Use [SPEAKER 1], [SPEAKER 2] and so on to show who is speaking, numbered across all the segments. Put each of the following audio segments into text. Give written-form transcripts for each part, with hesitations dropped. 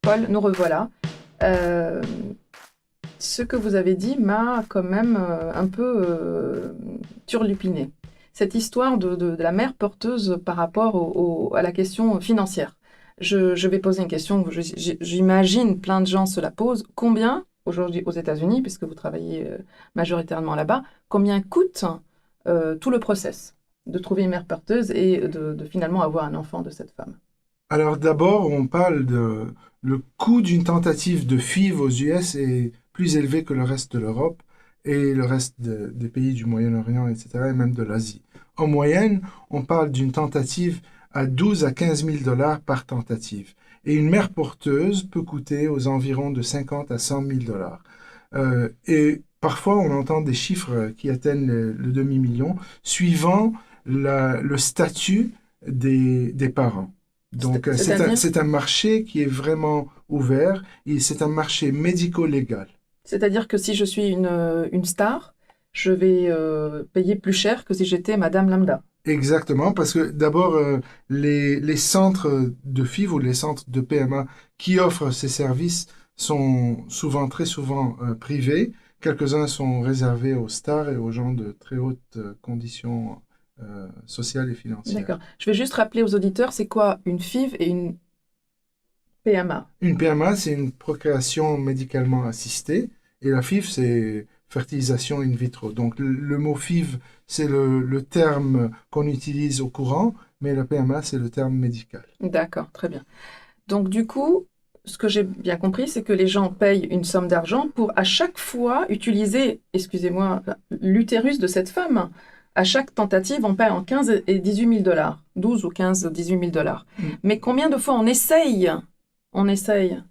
[SPEAKER 1] Paul, nous revoilà. Ce que vous avez dit m'a quand même un peu turlupiné. Cette histoire de la mère porteuse par rapport à la question financière. Je vais poser une question que j'imagine plein de gens se la posent. Combien, aujourd'hui aux États-Unis, puisque vous travaillez majoritairement là-bas, combien coûte tout le process de trouver une mère porteuse et de finalement avoir un enfant de cette femme?
[SPEAKER 2] Alors d'abord, on parle de le coût d'une tentative de FIV aux US est plus élevé que le reste de l'Europe et le reste des pays du Moyen-Orient, etc., et même de l'Asie. En moyenne, on parle d'une tentative à 12 à 15 000 dollars par tentative. Et une mère porteuse peut coûter aux environs de 50 à 100 000 dollars. Et parfois, on entend des chiffres qui atteignent le demi-million, suivant le statut des parents. Donc,
[SPEAKER 1] C'est-à-dire,
[SPEAKER 2] c'est un marché qui est vraiment ouvert et c'est un marché médico-légal.
[SPEAKER 1] c'est-à-dire que si je suis une star, je vais payer plus cher que si j'étais Madame Lambda.
[SPEAKER 2] Exactement, parce que d'abord, les centres de FIV ou les centres de PMA qui offrent ces services sont souvent, très souvent privés. Quelques-uns sont réservés aux stars et aux gens de très hautes conditions sociales et financières.
[SPEAKER 1] D'accord. Je vais juste rappeler aux auditeurs, c'est quoi une FIV et une PMA?
[SPEAKER 2] Une PMA, c'est une procréation médicalement assistée et la FIV, c'est fertilisation in vitro. Donc le mot FIV, c'est le terme qu'on utilise au courant, mais la PMA, c'est le terme médical.
[SPEAKER 1] D'accord, très bien. Donc du coup, ce que j'ai bien compris, c'est que les gens payent une somme d'argent pour à chaque fois utiliser, excusez-moi, l'utérus de cette femme. À chaque tentative, on paye en 15 et 18 000 dollars, 12 ou 15 ou 18 000 dollars.
[SPEAKER 2] Mm.
[SPEAKER 1] Mais combien de fois on essaye? On essaye?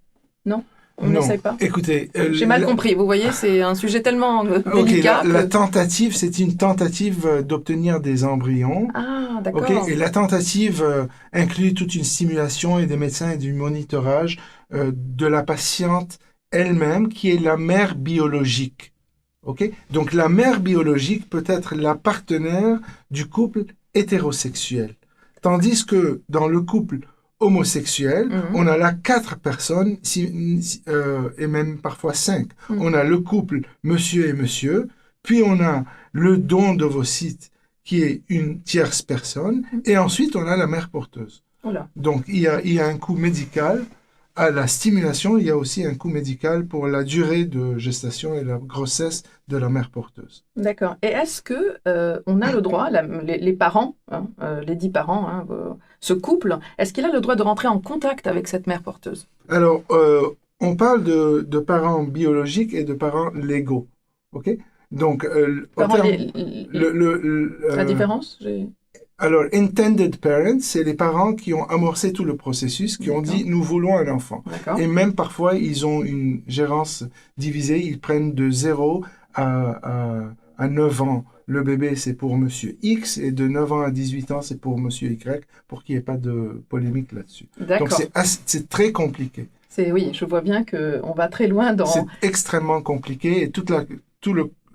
[SPEAKER 1] Non? On
[SPEAKER 2] Non,
[SPEAKER 1] n'essaye pas?
[SPEAKER 2] écoutez,
[SPEAKER 1] J'ai mal compris. Vous voyez, c'est un sujet tellement
[SPEAKER 2] ok,
[SPEAKER 1] délicat
[SPEAKER 2] la
[SPEAKER 1] que...
[SPEAKER 2] tentative, c'est une tentative d'obtenir des embryons.
[SPEAKER 1] Ah,
[SPEAKER 2] Ok,
[SPEAKER 1] d'accord.
[SPEAKER 2] et la tentative inclut toute une stimulation et des médecins et du monitorage de la patiente elle-même, qui est la mère biologique. Ok, donc la mère biologique peut être la partenaire du couple hétérosexuel, tandis que dans le couple homosexuel,
[SPEAKER 1] Mhm,
[SPEAKER 2] on a là quatre personnes et même parfois cinq.
[SPEAKER 1] mhm.
[SPEAKER 2] On a le couple monsieur et monsieur, puis on a le don d'ovocytes qui est une tierce personne, et ensuite on a la mère porteuse.
[SPEAKER 1] Oula.
[SPEAKER 2] Donc il y a un coût médical à la stimulation, il y a aussi un coût médical pour la durée de gestation et la grossesse de la mère porteuse.
[SPEAKER 1] D'accord. Et est-ce que on a le droit, les parents, hein, les 10 parents, hein, ce couple, est-ce qu'il a le droit de rentrer en contact avec cette mère porteuse?
[SPEAKER 2] Alors, on parle de parents biologiques et de parents légaux. OK? Donc, en
[SPEAKER 1] Parents,
[SPEAKER 2] termes.
[SPEAKER 1] la différence?
[SPEAKER 2] Alors, intended parents, c'est les parents qui ont amorcé tout le processus, qui ont
[SPEAKER 1] D'accord.
[SPEAKER 2] dit nous voulons un enfant.
[SPEAKER 1] D'accord.
[SPEAKER 2] Et même parfois, ils ont une gérance divisée, ils prennent de 0 à 9 ans. Le bébé, c'est pour monsieur X, et de 9 ans à 18 ans, c'est pour monsieur Y, pour qu'il n'y ait pas de polémique là-dessus. Donc,
[SPEAKER 1] D'accord.
[SPEAKER 2] c'est très compliqué.
[SPEAKER 1] Oui, je vois bien que on va très loin
[SPEAKER 2] C'est
[SPEAKER 1] dans.
[SPEAKER 2] extrêmement compliqué et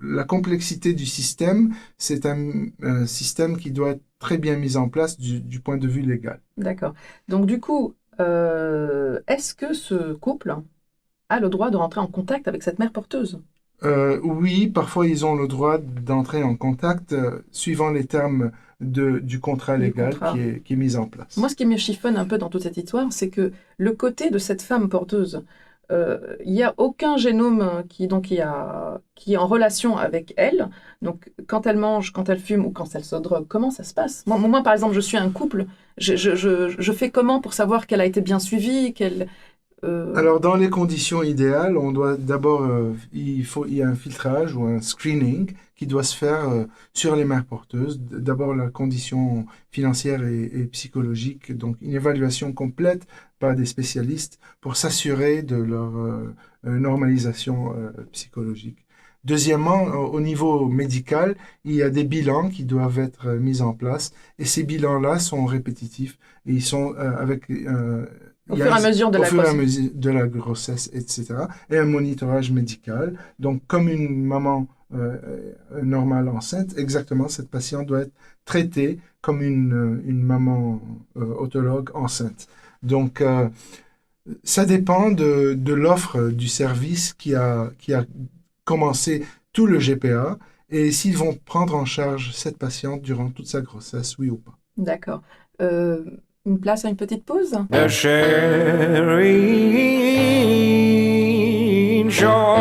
[SPEAKER 2] la complexité du système, c'est un système qui doit être très bien mis en place du point de vue légal.
[SPEAKER 1] D'accord. Donc du coup, est-ce que ce couple a le droit de rentrer en contact avec cette mère porteuse?
[SPEAKER 2] Oui, parfois ils ont le droit d'entrer en contact suivant les termes du contrat
[SPEAKER 1] Du
[SPEAKER 2] légal
[SPEAKER 1] contrat.
[SPEAKER 2] qui est mis en place.
[SPEAKER 1] Moi, ce qui me chiffonne un peu dans toute cette histoire, c'est que le côté de cette femme porteuse, il n'y a aucun génome qui est en relation avec elle. Donc, quand elle mange, quand elle fume ou quand elle se drogue, comment ça se passe? Moi, par exemple, je suis un couple. Je fais comment pour savoir qu'elle a été bien suivie, qu'elle... euh,
[SPEAKER 2] Alors, dans les conditions idéales, on doit d'abord, il y a un filtrage ou un screening qui doit se faire sur les mères porteuses. D'abord, la condition financière et psychologique, donc une évaluation complète par des spécialistes pour s'assurer de leur normalisation psychologique. Deuxièmement, au niveau médical, il y a des bilans qui doivent être mis en place et ces bilans-là sont répétitifs et ils sont
[SPEAKER 1] au
[SPEAKER 2] il y a
[SPEAKER 1] fur et à mesure de
[SPEAKER 2] au
[SPEAKER 1] la
[SPEAKER 2] fur et à
[SPEAKER 1] grossesse.
[SPEAKER 2] mesure de la grossesse, etc. Et un monitorage médical. Donc, comme une maman normale enceinte, exactement, cette patiente doit être traitée comme une maman autologue enceinte. Donc, Ça dépend de l'offre du service qui a commencé tout le GPA et s'ils vont prendre en charge cette patiente durant toute sa grossesse, oui ou pas.
[SPEAKER 1] D'accord. Euh, une place à une petite pause?
[SPEAKER 3] The sharing shore.